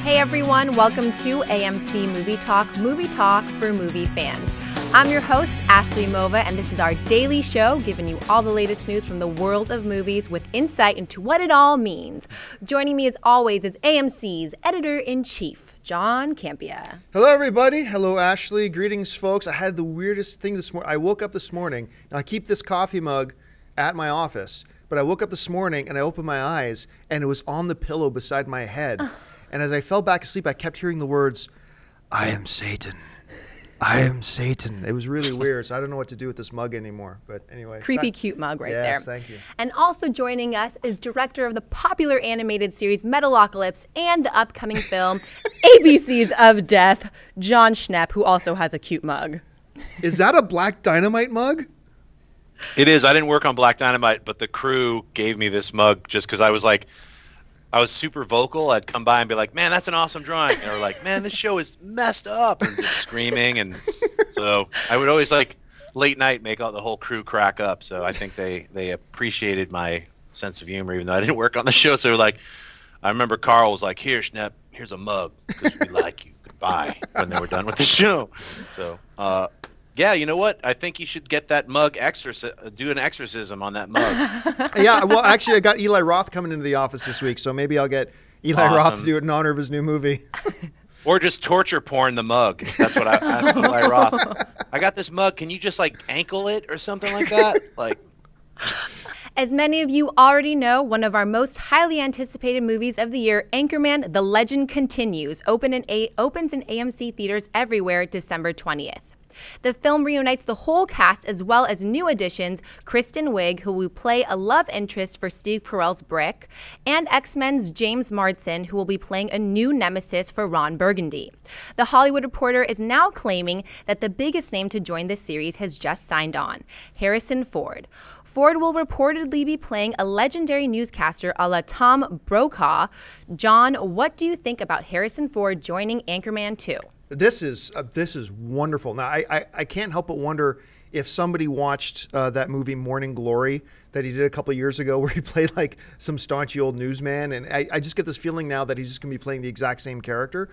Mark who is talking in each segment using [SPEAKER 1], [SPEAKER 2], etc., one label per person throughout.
[SPEAKER 1] Hey everyone, welcome to AMC Movie Talk for movie fans. I'm your host, Ashley Mova, and this is our daily show giving you all the latest news from the world of movies with insight into what it all means. Joining me as always is AMC's Editor-in-Chief, John Campea.
[SPEAKER 2] Hello everybody. Hello Ashley. Greetings folks. I had the weirdest thing this morning. I woke up this morning. Now I keep this coffee mug at my office, but I woke up this morning and I opened my eyes and it was on the pillow beside my head. And as I fell back asleep, I kept hearing the words, "I am Satan. I am Satan." It was really weird, so I don't know what to do with this mug anymore. But anyway.
[SPEAKER 1] Creepy, cute mug right there.
[SPEAKER 2] Yes, thank you.
[SPEAKER 1] And also joining us is director of the popular animated series Metalocalypse and the upcoming film ABCs of Death, Jon Schnepp, who also has a cute mug.
[SPEAKER 2] Is that a Black Dynamite mug?
[SPEAKER 3] It is. I didn't work on Black Dynamite, but the crew gave me this mug just because I was super vocal. I'd come by and be like, "Man, that's an awesome drawing." And they were like, "Man, this show is messed up," and just screaming. And so I would always late night make all the whole crew crack up. So I think they appreciated my sense of humor, even though I didn't work on the show. So they were like, I remember Carl was like, "Here, Schnepp, here's a mug because we like you. Goodbye," when they were done with the show. So yeah, you know what? I think you should get that mug do an exorcism on that mug.
[SPEAKER 2] Yeah, well, actually, I got Eli Roth coming into the office this week, so maybe I'll get Eli Roth to do it in honor of his new movie.
[SPEAKER 3] Or just torture porn the mug. That's what I asked Eli Roth. I got this mug. Can you just ankle it or something like that?
[SPEAKER 1] As many of you already know, one of our most highly anticipated movies of the year, Anchorman: The Legend Continues, opens in AMC theaters everywhere December 20th. The film reunites the whole cast as well as new additions, Kristen Wiig, who will play a love interest for Steve Carell's Brick, and X-Men's James Marsden, who will be playing a new nemesis for Ron Burgundy. The Hollywood Reporter is now claiming that the biggest name to join this series has just signed on, Harrison Ford. Ford will reportedly be playing a legendary newscaster a la Tom Brokaw. John, what do you think about Harrison Ford joining Anchorman 2?
[SPEAKER 2] This is wonderful. Now, I can't help but wonder if somebody watched that movie Morning Glory that he did a couple of years ago where he played some staunchy old newsman. And I just get this feeling now that he's just going to be playing the exact same character.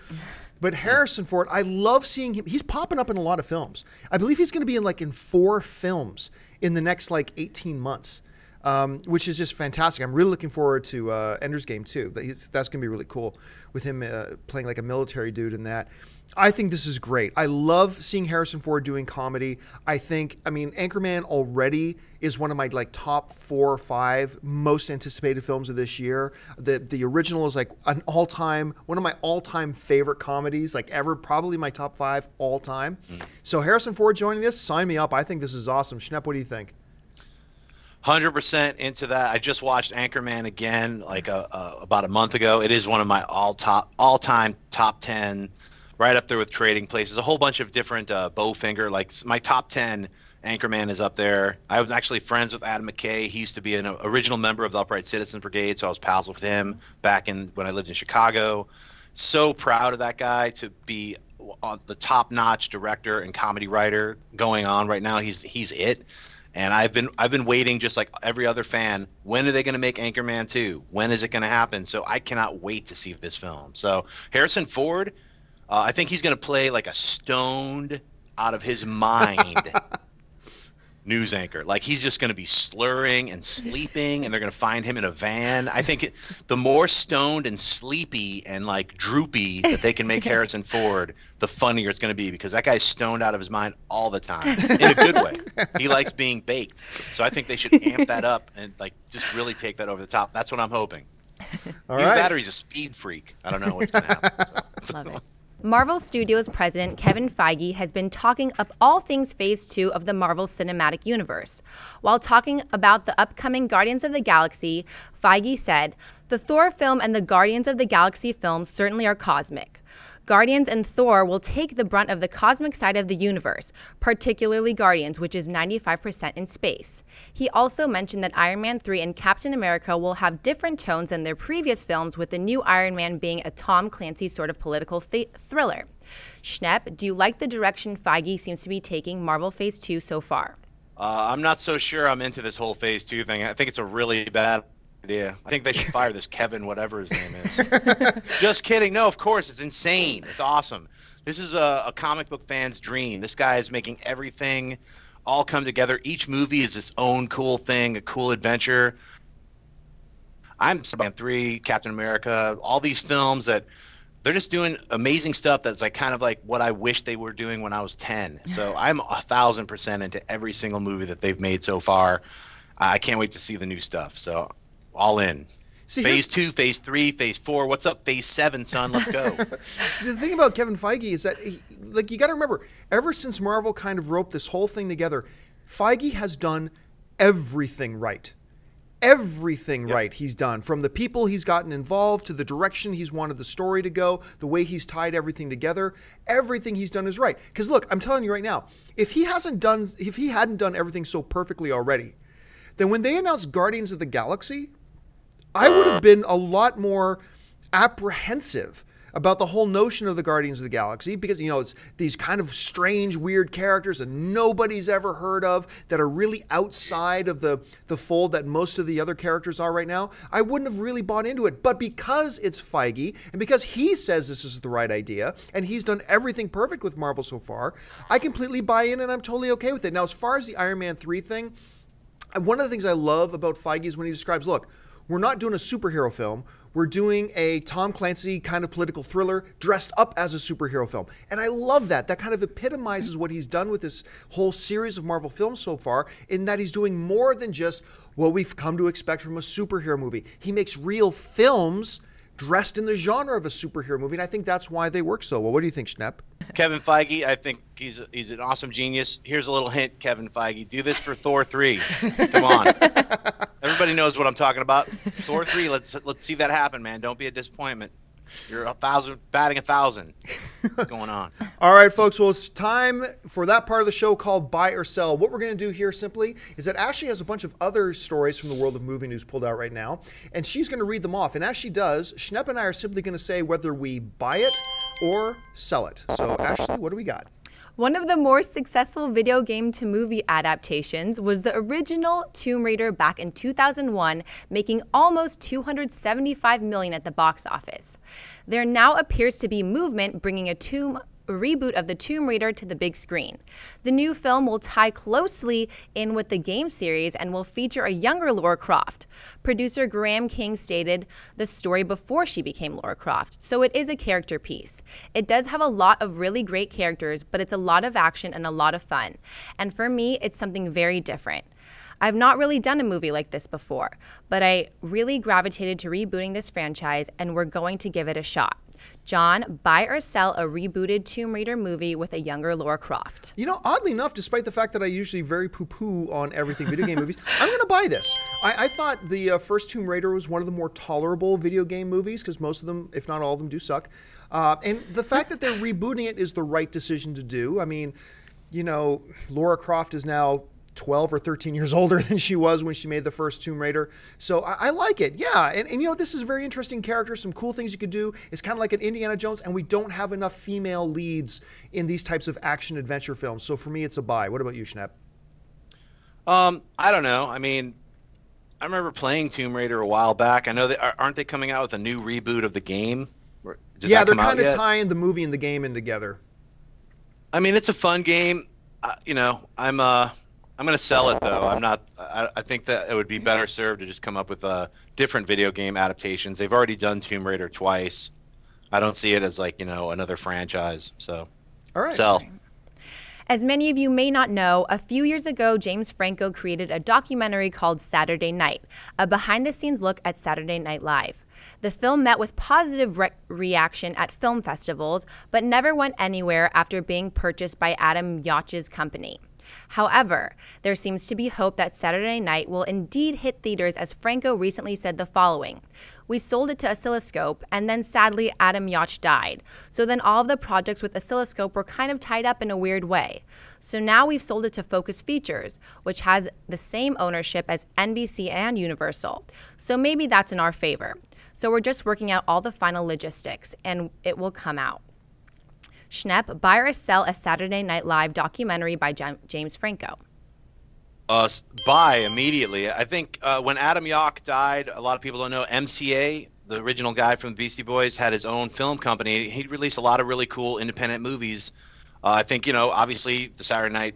[SPEAKER 2] But Harrison Ford, I love seeing him. He's popping up in a lot of films. I believe he's going to be in 4 films in the next 18 months. Which is just fantastic. I'm really looking forward to Ender's Game 2. That's going to be really cool with him playing a military dude in that. I think this is great. I love seeing Harrison Ford doing comedy. Anchorman already is one of my top 4 or 5 most anticipated films of this year. The original is one of my all-time favorite comedies ever, probably my top 5 all time. So Harrison Ford joining this, sign me up. I think this is awesome. Schnepp, what do you think?
[SPEAKER 3] 100% into that. I just watched Anchorman again about a month ago. It is one of my all-time top 10, right up there with Trading Places. A whole bunch of different Bowfinger. My top 10, Anchorman is up there. I was actually friends with Adam McKay. He used to be an original member of the Upright Citizens Brigade, so I was pals with him back when I lived in Chicago. So proud of that guy to be on the top-notch director and comedy writer going on right now. He's it. And I've been waiting, just like every other fan. When are they going to make Anchorman 2? When is it going to happen? So I cannot wait to see this film. So Harrison Ford, I think he's going to play a stoned, out of his mind news anchor. He's just going to be slurring and sleeping, and they're going to find him in a van. I think the more stoned and sleepy and droopy that they can make Harrison Ford, the funnier it's going to be, because that guy's stoned out of his mind all the time in a good way. He likes being baked. So I think they should amp that up and just really take that over the top. That's what I'm hoping.
[SPEAKER 2] All
[SPEAKER 3] Either
[SPEAKER 2] right.
[SPEAKER 3] that or he's a speed freak. I don't know what's going to happen. So.
[SPEAKER 1] Love it. Marvel Studios president Kevin Feige has been talking up all things Phase 2 of the Marvel Cinematic Universe. While talking about the upcoming Guardians of the Galaxy, Feige said, "The Thor film and the Guardians of the Galaxy films certainly are cosmic. Guardians and Thor will take the brunt of the cosmic side of the universe, particularly Guardians, which is 95% in space." He also mentioned that Iron Man 3 and Captain America will have different tones than their previous films, with the new Iron Man being a Tom Clancy sort of political thriller. Schnepp, do you like the direction Feige seems to be taking Marvel Phase 2 so far?
[SPEAKER 3] I'm not so sure I'm into this whole Phase 2 thing. I think it's a really bad idea. I think they should fire this Kevin, whatever his name is. Just kidding. No, of course. It's insane. It's awesome. This is a comic book fan's dream. This guy is making everything all come together. Each movie is its own cool thing, a cool adventure. I'm Spider-Man 3, Captain America, all these films that they're just doing amazing stuff that's like kind of like what I wish they were doing when I was 10. So I'm 1,000% into every single movie that they've made so far. I can't wait to see the new stuff. So all in. See, phase 2, phase 3, phase 4. What's up, phase 7, son? Let's go.
[SPEAKER 2] The thing about Kevin Feige is that, like, you got to remember, ever since Marvel kind of roped this whole thing together, Feige has done everything right. Everything right he's done, from the people he's gotten involved to the direction he's wanted the story to go, the way he's tied everything together. Everything he's done is right. Because look, I'm telling you right now, if he hadn't done everything so perfectly already, then when they announced Guardians of the Galaxy, I would have been a lot more apprehensive about the whole notion of the Guardians of the Galaxy, because, you know, it's these kind of strange, weird characters that nobody's ever heard of, that are really outside of the fold that most of the other characters are right now. I wouldn't have really bought into it. But because it's Feige, and because he says this is the right idea, and he's done everything perfect with Marvel so far, I completely buy in and I'm totally okay with it. Now, as far as the Iron Man 3 thing, one of the things I love about Feige is when he describes, look, we're not doing a superhero film. We're doing a Tom Clancy kind of political thriller dressed up as a superhero film. And I love that. That kind of epitomizes what he's done with this whole series of Marvel films so far, in that he's doing more than just what we've come to expect from a superhero movie. He makes real films dressed in the genre of a superhero movie, and I think that's why they work so well. What do you think, Schnepp?
[SPEAKER 3] Kevin Feige, I think he's an awesome genius. Here's a little hint, Kevin Feige. Do this for Thor 3. Come on. Everybody knows what I'm talking about. Thor 3, let's see that happen, man. Don't be a disappointment. You're batting 1,000. What's going on?
[SPEAKER 2] All right, folks. Well, it's time for that part of the show called Buy or Sell. What we're going to do here simply is that Ashley has a bunch of other stories from the world of movie news pulled out right now, and she's going to read them off. And as she does, Schnepp and I are simply going to say whether we buy it or sell it. So, Ashley, what do we got?
[SPEAKER 1] One of the more successful video game to movie adaptations was the original Tomb Raider back in 2001, making almost $275 million at the box office. There now appears to be movement bringing a reboot of the Tomb Raider to the big screen. The new film will tie closely in with the game series and will feature a younger Lara Croft. Producer Graham King stated the story before she became Lara Croft, so it is a character piece. It does have a lot of really great characters, but it's a lot of action and a lot of fun. And for me, it's something very different. I've not really done a movie like this before, but I really gravitated to rebooting this franchise, and we're going to give it a shot. John, buy or sell a rebooted Tomb Raider movie with a younger Lara Croft?
[SPEAKER 2] You know, oddly enough, despite the fact that I usually very poo-poo on everything video game movies, I'm going to buy this. I thought the first Tomb Raider was one of the more tolerable video game movies, because most of them, if not all of them, do suck. And the fact that they're rebooting it is the right decision to do. I mean, you know, Lara Croft is now 12 or 13 years older than she was when she made the first Tomb Raider. So I like it. Yeah. And you know, this is a very interesting character. Some cool things you could do. It's kind of like an Indiana Jones, and we don't have enough female leads in these types of action adventure films. So for me, it's a buy. What about you, Schnepp?
[SPEAKER 3] I don't know. I mean, I remember playing Tomb Raider a while back. I know aren't they coming out with a new reboot of the game?
[SPEAKER 2] Yeah, they're kind of tying the movie and the game in together.
[SPEAKER 3] I mean, it's a fun game. You know, I'm going to sell it, though. I think that it would be better served to just come up with different video game adaptations. They've already done Tomb Raider twice. I don't see it as, like, you know, another franchise. So,
[SPEAKER 2] all right.
[SPEAKER 3] Sell.
[SPEAKER 1] As many of you may not know, a few years ago, James Franco created a documentary called Saturday Night, a behind-the-scenes look at Saturday Night Live. The film met with positive reaction at film festivals, but never went anywhere after being purchased by Adam Yauch's company. However, there seems to be hope that Saturday Night will indeed hit theaters, as Franco recently said the following: "We sold it to Oscilloscope, and then sadly Adam Yauch died. So then all of the projects with Oscilloscope were kind of tied up in a weird way. So now we've sold it to Focus Features, which has the same ownership as NBC and Universal. So maybe that's in our favor. So we're just working out all the final logistics, and it will come out." Schnepp, buy or sell a Saturday Night Live documentary by James Franco?
[SPEAKER 3] Buy immediately. I think when Adam Yauch died, a lot of people don't know MCA, the original guy from the Beastie Boys, had his own film company. He released a lot of really cool independent movies. I think, obviously the Saturday Night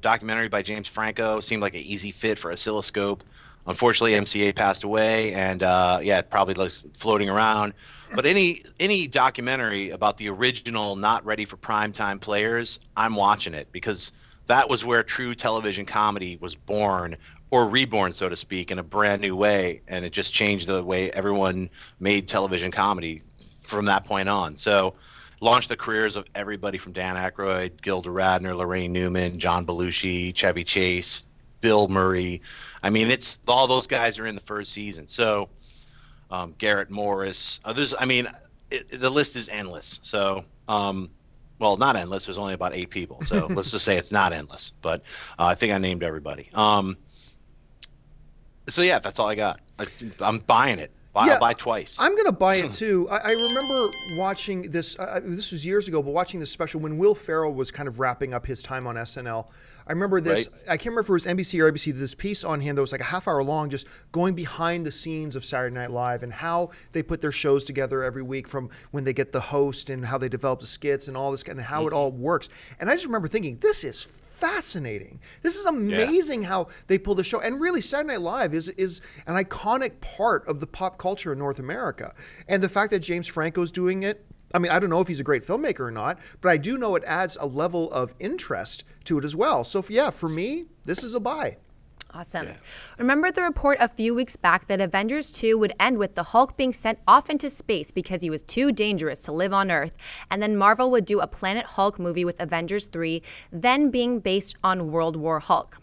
[SPEAKER 3] documentary by James Franco seemed like an easy fit for Oscilloscope. Unfortunately, MCA passed away, and yeah, it probably looks floating around. But any documentary about the original not ready for primetime players, I'm watching it, because that was where true television comedy was born, or reborn, so to speak, in a brand new way, and it just changed the way everyone made television comedy from that point on. So launched the careers of everybody from Dan Aykroyd, Gilda Radner, Lorraine Newman, John Belushi, Chevy Chase, Bill Murray. I mean, it's all those guys are in the first season. So Garrett Morris, others. I mean, the list is endless. So, well, not endless. There's only about 8 people. So let's just say it's not endless. But I think I named everybody. So yeah, that's all I got. I'm buying it. I'll buy twice.
[SPEAKER 2] I'm going to buy it too. I remember watching this, this was years ago, but watching this special when Will Ferrell was kind of wrapping up his time on SNL. I remember this, right. I can't remember if it was NBC or ABC, this piece on him that was like a half-hour long, just going behind the scenes of Saturday Night Live and how they put their shows together every week, from when they get the host and how they develop the skits and all this, and how it all works. And I just remember thinking, this is fascinating. This is amazing how they pull the show. And really, Saturday Night Live is an iconic part of the pop culture in North America. And the fact that James Franco's doing it, I mean, I don't know if he's a great filmmaker or not, but I do know it adds a level of interest to it as well. So yeah, for me, this is a buy.
[SPEAKER 1] Awesome. Yeah. Remember the report a few weeks back that Avengers 2 would end with the Hulk being sent off into space because he was too dangerous to live on Earth, and then Marvel would do a Planet Hulk movie with Avengers 3, then being based on World War Hulk.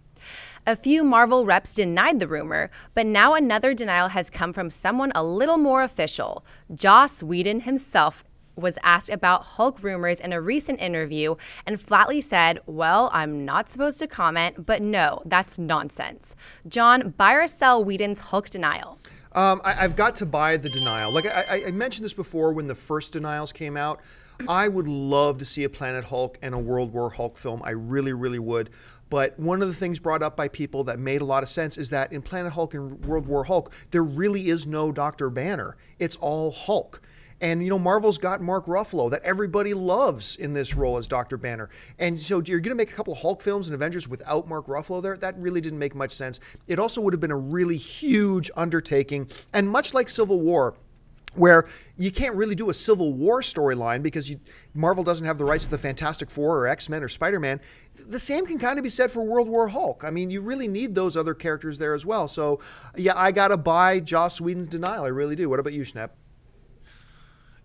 [SPEAKER 1] A few Marvel reps denied the rumor, but now another denial has come from someone a little more official. Joss Whedon himself was asked about Hulk rumors in a recent interview and flatly said, well, I'm not supposed to comment, but no, that's nonsense. John, buy or sell Whedon's Hulk denial?
[SPEAKER 2] I've got to buy the denial. Like I mentioned this before when the first denials came out. I would love to see a Planet Hulk and a World War Hulk film. I really, really would. But one of the things brought up by people that made a lot of sense is that in Planet Hulk and World War Hulk, there really is no Dr. Banner. It's all Hulk. And, you know, Marvel's got Mark Ruffalo that everybody loves in this role as Dr. Banner. And so you're going to make a couple of Hulk films and Avengers without Mark Ruffalo there? That really didn't make much sense. It also would have been a really huge undertaking. And much like Civil War, where you can't really do a Civil War storyline because Marvel doesn't have the rights to the Fantastic Four or X-Men or Spider-Man, the same can kind of be said for World War Hulk. I mean, you really need those other characters there as well. So, yeah, I got to buy Joss Whedon's denial. I really do. What about you, Schnepp?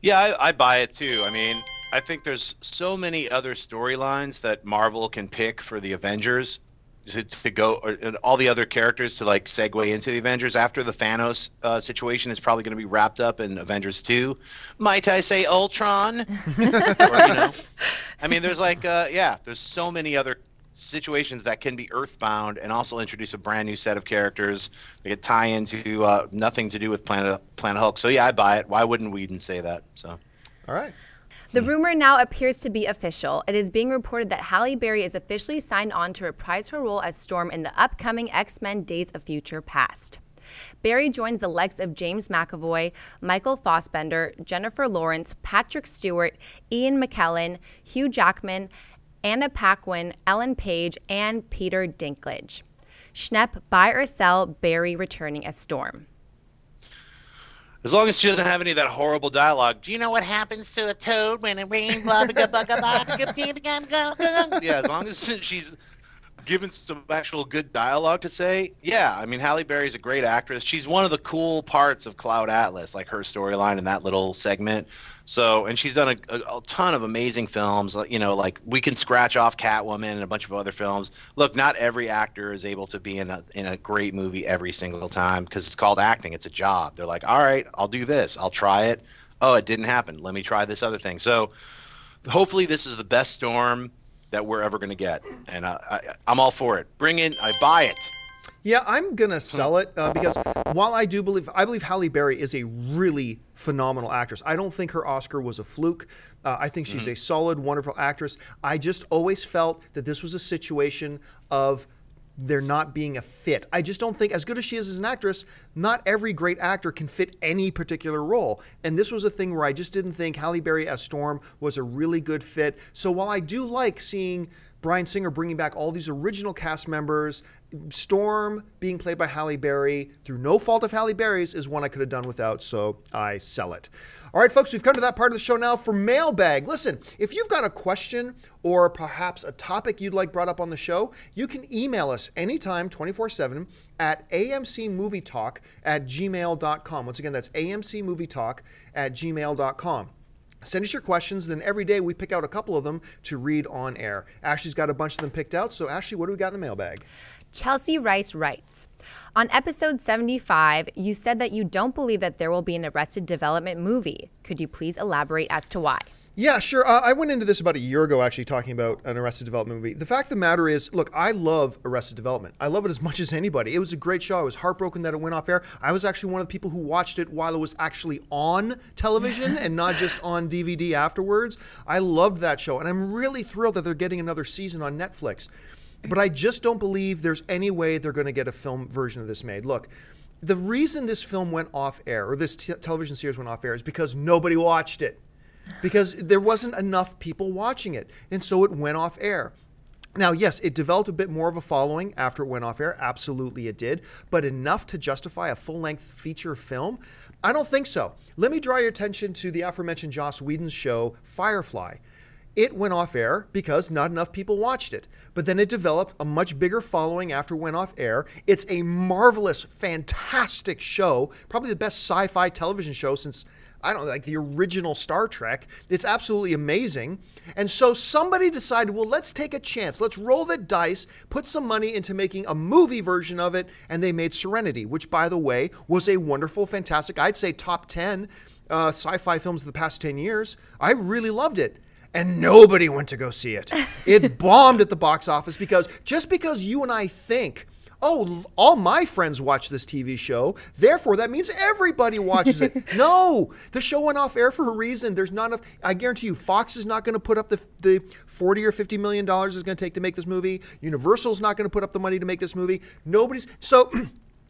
[SPEAKER 3] Yeah, I buy it too. I mean, I think there's so many other storylines that Marvel can pick for the Avengers to go, and all the other characters to like segue into the Avengers after the Thanos situation is probably going to be wrapped up in Avengers 2. Might I say Ultron? Or, I mean, there's like, there's so many other situations that can be earthbound and also introduce a brand new set of characters that could tie into nothing to do with Planet Hulk. So yeah, I buy it. Why wouldn't Whedon say that? So,
[SPEAKER 2] all right.
[SPEAKER 1] The rumor now appears to be official. It is being reported that Halle Berry is officially signed on to reprise her role as Storm in the upcoming X-Men Days of Future Past. Berry joins the likes of James McAvoy, Michael Fassbender, Jennifer Lawrence, Patrick Stewart, Ian McKellen, Hugh Jackman, Anna Paquin, Ellen Page, and Peter Dinklage. Schnepp, buy or sell Berry returning as Storm?
[SPEAKER 3] As long as she doesn't have any of that horrible dialogue. Do you know what happens to a toad when it rains? Yeah, as long as she's given some actual good dialogue to say, yeah. I mean, Halle Berry's a great actress. She's one of the cool parts of Cloud Atlas, like her storyline in that little segment. So, and she's done a ton of amazing films. You know, like we can scratch off Catwoman and a bunch of other films. Look, not every actor is able to be in a great movie every single time because it's called acting. It's a job. They're like, all right, I'll do this. I'll try it. Oh, it didn't happen. Let me try this other thing. So, hopefully, this is the best Storm that we're ever going to get, and I'm all for it. Bring in, I buy it.
[SPEAKER 2] Yeah, I'm gonna sell it because while I believe Halle Berry is a really phenomenal actress. I don't think her Oscar was a fluke. I think she's a solid, wonderful actress. I just always felt that this was a situation of there not being a fit. I just don't think, as good as she is as an actress, not every great actor can fit any particular role. And this was a thing where I just didn't think Halle Berry as Storm was a really good fit. So while I do like seeing Bryan Singer bringing back all these original cast members, Storm being played by Halle Berry, through no fault of Halle Berry's, is one I could have done without, so I sell it. All right, folks, we've come to that part of the show now for Mailbag. Listen, if you've got a question or perhaps a topic you'd like brought up on the show, you can email us anytime, 24/7, at amcmovietalk@gmail.com. Once again, that's amcmovietalk@gmail.com. Send us your questions, then every day we pick out a couple of them to read on air. Ashley's got a bunch of them picked out, so Ashley, what do we got in the mailbag?
[SPEAKER 1] Chelsea Rice writes, on episode 75, you said that you don't believe that there will be an Arrested Development movie. Could you please elaborate as to why?
[SPEAKER 2] Yeah, sure. I went into this about a year ago, actually, talking about an Arrested Development movie. The fact of the matter is, look, I love Arrested Development. I love it as much as anybody. It was a great show. I was heartbroken that it went off air. I was actually one of the people who watched it while it was actually on television and not just on DVD afterwards. I loved that show, and I'm really thrilled that they're getting another season on Netflix. But I just don't believe there's any way they're going to get a film version of this made. Look, the reason this film went off air, or this television series went off air, is because nobody watched it. Because there wasn't enough people watching it, and so it went off air. Now, yes, it developed a bit more of a following after it went off air. Absolutely it did. But enough to justify a full-length feature film? I don't think so. Let me draw your attention to the aforementioned Joss Whedon's show, Firefly. It went off air because not enough people watched it. But then it developed a much bigger following after it went off air. It's a marvelous, fantastic show. Probably the best sci-fi television show since, I don't know, like the original Star Trek. It's absolutely amazing. And so somebody decided, well, let's take a chance. Let's roll the dice, put some money into making a movie version of it. And they made Serenity, which, by the way, was a wonderful, fantastic, I'd say top 10 sci-fi films of the past 10 years. I really loved it. And nobody went to go see it. It bombed at the box office because just because you and I think, oh, all my friends watch this TV show, therefore that means everybody watches it. No, the show went off air for a reason. There's not enough. I guarantee you, Fox is not going to put up the $40 or $50 million it's going to take to make this movie. Universal's not going to put up the money to make this movie. Nobody's. So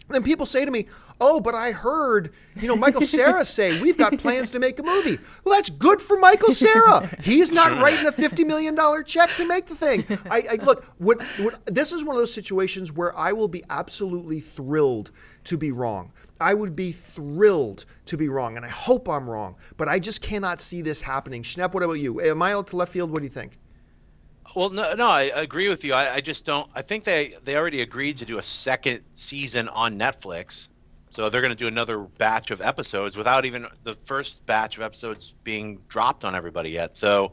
[SPEAKER 2] then people say to me, oh, but I heard, Michael Cera say we've got plans to make a movie. Well, that's good for Michael Cera. He's not writing a $50 million check to make the thing. Look, this is one of those situations where I will be absolutely thrilled to be wrong. I would be thrilled to be wrong, and I hope I'm wrong, but I just cannot see this happening. Schnepp, what about you? Am I out to left field? What do you think?
[SPEAKER 3] Well, no, I agree with you. I just don't. I think they already agreed to do a second season on Netflix, so they're going to do another batch of episodes without even the first batch of episodes being dropped on everybody yet. So,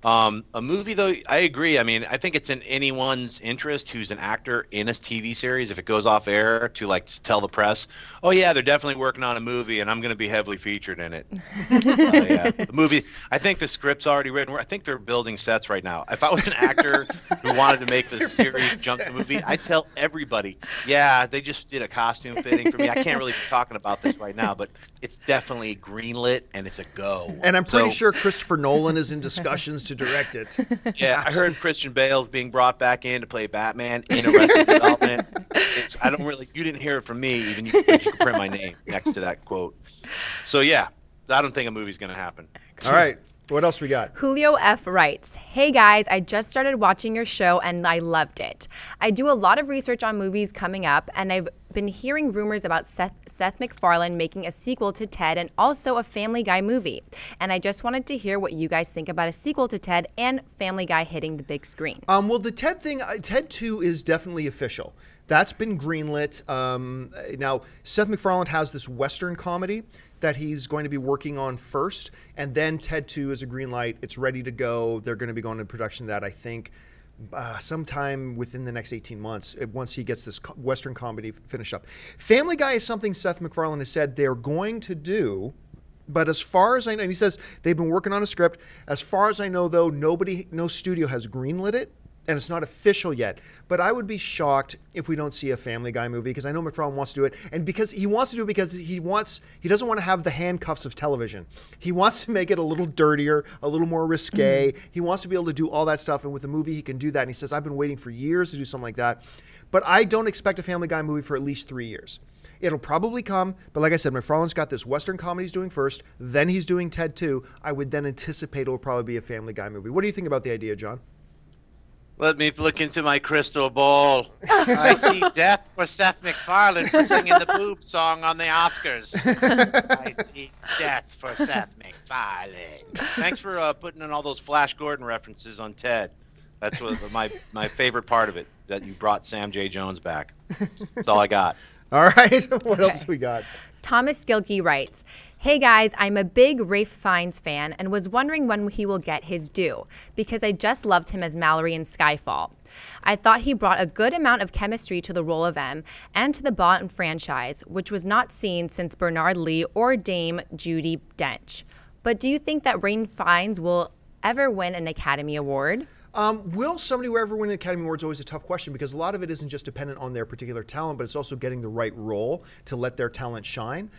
[SPEAKER 3] a movie, though, I agree. I mean, I think it's in anyone's interest who's an actor in a TV series, if it goes off air, to tell the press, oh yeah, they're definitely working on a movie, and I'm going to be heavily featured in it. Yeah, the movie. I think the script's already written. I think they're building sets right now. If I was an actor who wanted to make the series jump the movie, I'd tell everybody, yeah, they just did a costume fitting for me. I can't really be talking about this right now, but it's definitely greenlit and it's a go.
[SPEAKER 2] And I'm pretty sure Christopher Nolan is in discussions to direct it.
[SPEAKER 3] Yeah, I heard Christian Bale being brought back in to play Batman in Arrested Development. You didn't hear it from me, even you could print my name next to that quote. So yeah, I don't think a movie's going to happen.
[SPEAKER 2] All right. What else we got?
[SPEAKER 1] Julio F. writes, hey guys, I just started watching your show and I loved it. I do a lot of research on movies coming up, and I've been hearing rumors about Seth MacFarlane making a sequel to Ted and also a Family Guy movie. And I just wanted to hear what you guys think about a sequel to Ted and Family Guy hitting the big screen.
[SPEAKER 2] Well, the Ted thing, Ted 2 is definitely official. That's been greenlit. Now, Seth MacFarlane has this Western comedy that he's going to be working on first, and then Ted 2 is a green light. It's ready to go. They're going to be going into production of that, I think, sometime within the next 18 months, once he gets this Western comedy finished up. Family Guy is something Seth MacFarlane has said they're going to do, but as far as I know, and he says they've been working on a script. As far as I know, though, no studio has greenlit it. and it's not official yet. But I would be shocked if we don't see a Family Guy movie, because I know McFarlane wants to do it, and because he wants to do it because he doesn't want to have the handcuffs of television. He wants to make it a little dirtier, a little more risque. He wants to be able to do all that stuff, and with a movie he can do that. And he says, I've been waiting for years to do something like that. But I don't expect a Family Guy movie for at least 3 years. It'll probably come, but like I said, McFarlane's got this Western comedy he's doing first, then he's doing Ted 2. I would then anticipate it'll probably be a Family Guy movie. What do you think about the idea, John?
[SPEAKER 3] Let me look into my crystal ball. I see death for Seth MacFarlane for singing the boob song on the Oscars. I see death for Seth MacFarlane. Thanks for putting in all those Flash Gordon references on Ted. That's what my favorite part of it, that you brought Sam J. Jones back. That's all I got.
[SPEAKER 2] All right. What else we got?
[SPEAKER 1] Thomas Gilkey writes, hey guys, I'm a big Ralph Fiennes fan and was wondering when he will get his due, because I just loved him as Mallory in Skyfall. I thought he brought a good amount of chemistry to the role of M and to the Bond franchise, which was not seen since Bernard Lee or Dame Judi Dench. But do you think that Ralph Fiennes will ever win an Academy Award?
[SPEAKER 2] Will somebody ever win an Academy Award is always a tough question, because a lot of it isn't just dependent on their particular talent, but it's also getting the right role to let their talent shine.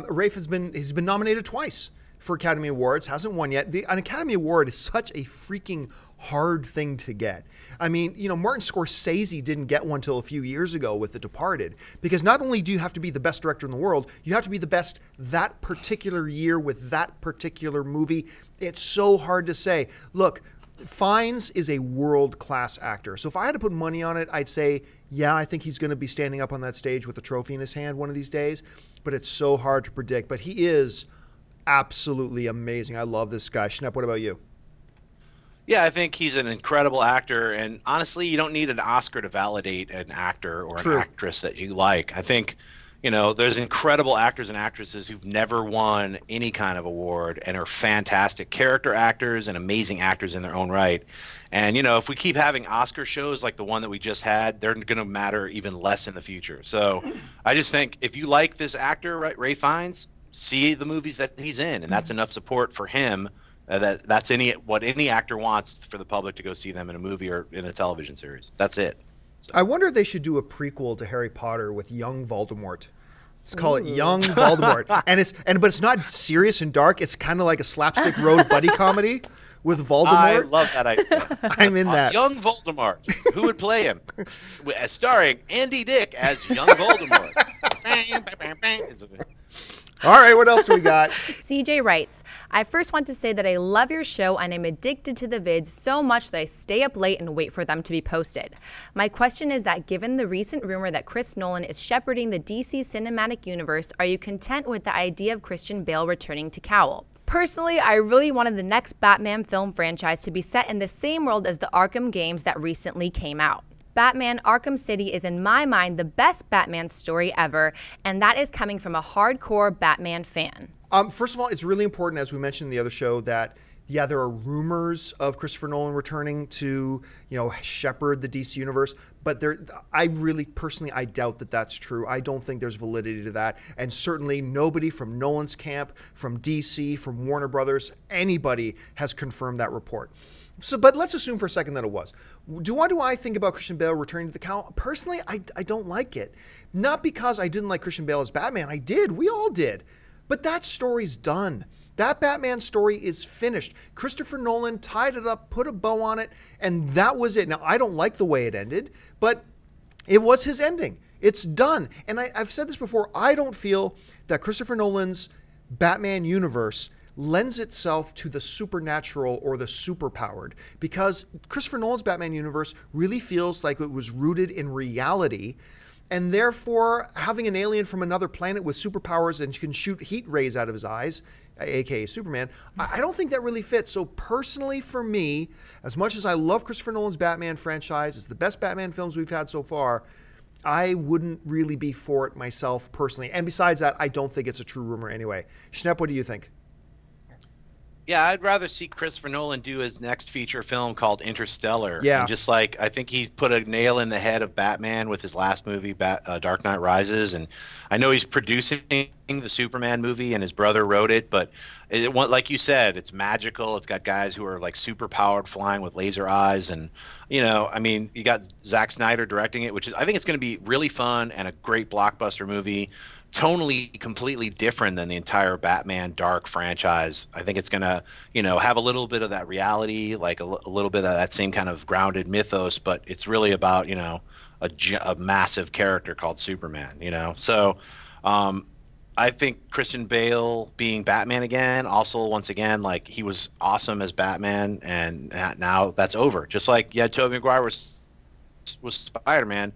[SPEAKER 2] Rafe he's been nominated twice for Academy Awards, hasn't won yet. An Academy Award is such a freaking hard thing to get. I mean, Martin Scorsese didn't get one till a few years ago with The Departed, because not only do you have to be the best director in the world, you have to be the best that particular year with that particular movie. It's so hard to say. Look, Fiennes is a world-class actor. So if I had to put money on it, I'd say, yeah, I think he's going to be standing up on that stage with a trophy in his hand one of these days. But it's so hard to predict. But he is absolutely amazing. I love this guy. Schnepp, what about you?
[SPEAKER 3] Yeah, I think he's an incredible actor. And honestly, you don't need an Oscar to validate an actor or an actress that you like. I think, there's incredible actors and actresses who've never won any kind of award and are fantastic character actors and amazing actors in their own right. And, if we keep having Oscar shows like the one that we just had, they're going to matter even less in the future. So I just think if you like this actor, right, Ralph Fiennes, see the movies that he's in, and that's enough support for him. That's what any actor wants, for the public to go see them in a movie or in a television series. That's it.
[SPEAKER 2] I wonder if they should do a prequel to Harry Potter with young Voldemort. Let's call it Young Voldemort. But it's not serious and dark. It's kind of like a slapstick road buddy comedy with Voldemort. I
[SPEAKER 3] love that idea.
[SPEAKER 2] I'm in that.
[SPEAKER 3] Young Voldemort. Who would play him? Starring Andy Dick as Young Voldemort.
[SPEAKER 2] All right, what else do we got?
[SPEAKER 1] CJ writes, I first want to say that I love your show and I'm addicted to the vids so much that I stay up late and wait for them to be posted. My question is that given the recent rumor that Chris Nolan is shepherding the DC cinematic universe, are you content with the idea of Christian Bale returning to Cowl? Personally, I really wanted the next Batman film franchise to be set in the same world as the Arkham games that recently came out. Batman Arkham City is in my mind the best Batman story ever, and that is coming from a hardcore Batman fan.
[SPEAKER 2] First of all, it's really important, as we mentioned in the other show, that yeah, there are rumors of Christopher Nolan returning to, shepherd the DC universe, but I really personally, I doubt that that's true. I don't think there's validity to that, and certainly nobody from Nolan's camp, from DC, from Warner Brothers, anybody has confirmed that report. But let's assume for a second that it was. What do I think about Christian Bale returning to the Cowl? Personally, I don't like it. Not because I didn't like Christian Bale as Batman. I did. We all did. But that story's done. That Batman story is finished. Christopher Nolan tied it up, put a bow on it, and that was it. Now, I don't like the way it ended, but it was his ending. It's done. And I've said this before. I don't feel that Christopher Nolan's Batman universe lends itself to the supernatural or the superpowered, because Christopher Nolan's Batman universe really feels like it was rooted in reality, and therefore having an alien from another planet with superpowers and can shoot heat rays out of his eyes, aka Superman, I don't think that really fits. So personally for me, as much as I love Christopher Nolan's Batman franchise, it's the best Batman films we've had so far, I wouldn't really be for it myself personally. And besides that, I don't think it's a true rumor anyway. Schnepp, what do you think?
[SPEAKER 3] Yeah, I'd rather see Christopher Nolan do his next feature film called Interstellar.
[SPEAKER 2] Yeah.
[SPEAKER 3] And just like, I think he put a nail in the head of Batman with his last movie, Dark Knight Rises. And I know he's producing the Superman movie and his brother wrote it, but like you said, it's magical. It's got guys who are like super powered flying with laser eyes. And, you know, I mean, you got Zack Snyder directing it, which is, I think it's going to be really fun and a great blockbuster movie. Tonally completely different than the entire Batman Dark franchise. I think it's gonna, you know, have a little bit of that reality, like a little bit of that same kind of grounded mythos, but it's really about, you know, a massive character called Superman, you know. So I think Christian Bale being Batman again, also once again, like he was awesome as Batman, and now that's over. Just like Tobey Maguire was Spider-Man.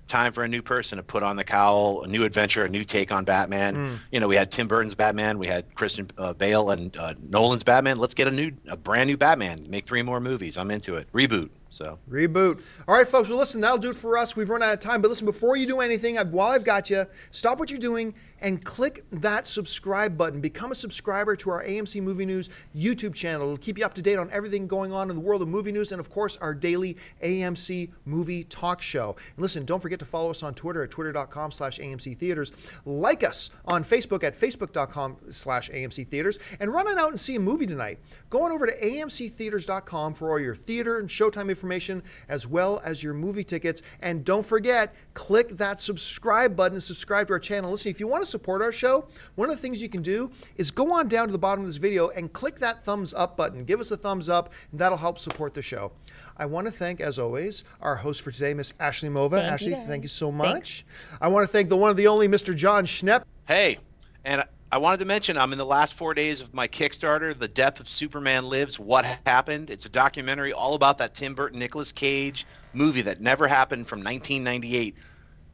[SPEAKER 3] Time for a new person to put on the cowl, a new adventure, a new take on Batman. You know, we had Tim Burton's Batman, we had Christian Bale and Nolan's Batman. Let's get a brand new Batman. Make 3 more movies. I'm into it. Reboot. So
[SPEAKER 2] reboot. All right, folks. Well, listen, that'll do it for us. We've run out of time. But listen, before you do anything, while I've got you, stop what you're doing and click that subscribe button. Become a subscriber to our AMC Movie News YouTube channel. It'll keep you up to date on everything going on in the world of movie news and, of course, our daily AMC Movie Talk Show. And listen, don't forget to follow us on Twitter at twitter.com/AMC Theaters. Like us on Facebook at facebook.com/AMC Theaters. And run on out and see a movie tonight. Go on over to amctheaters.com for all your theater and showtime information, as well as your movie tickets. And don't forget, click that subscribe button and subscribe to our channel. Listen, if you want to support our show, one of the things you can do is go on down to the bottom of this video and click that thumbs up button. Give us a thumbs up, and that'll help support the show. I want to thank, as always, our host for today, Miss Ashley Mova. Ashley, thank you so much. Thanks. I want to thank the one and the only Mr. John Schnepp.
[SPEAKER 3] Hey, and I wanted to mention I'm in the last 4 days of my Kickstarter, The Death of Superman Lives, What Happened. It's a documentary all about that Tim Burton, Nicolas Cage movie that never happened from 1998,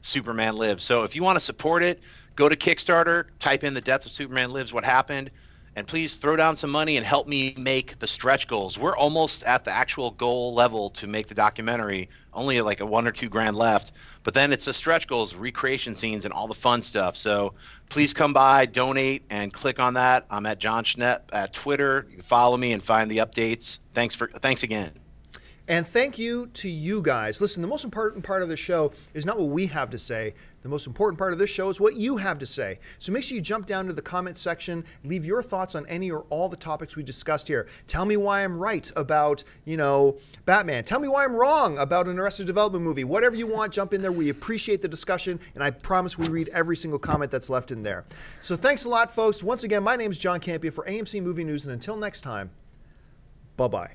[SPEAKER 3] Superman Lives. So if you want to support it, go to Kickstarter, type in The Death of Superman Lives, What Happened, and please throw down some money and help me make the stretch goals. We're almost at the actual goal level to make the documentary, only like a 1 or 2 grand left. But then it's the stretch goals, recreation scenes, and all the fun stuff. So please come by, donate, and click on that. I'm at John Schnepp at Twitter. You can follow me and find the updates. Thanks again.
[SPEAKER 2] And thank you to you guys. Listen, the most important part of the show is not what we have to say. The most important part of this show is what you have to say. So make sure you jump down to the comment section, leave your thoughts on any or all the topics we discussed here. Tell me why I'm right about, you know, Batman. Tell me why I'm wrong about an Arrested Development movie. Whatever you want, jump in there. We appreciate the discussion, and I promise we read every single comment that's left in there. So thanks a lot, folks. Once again, my name is John Campea for AMC Movie News, and until next time, bye-bye.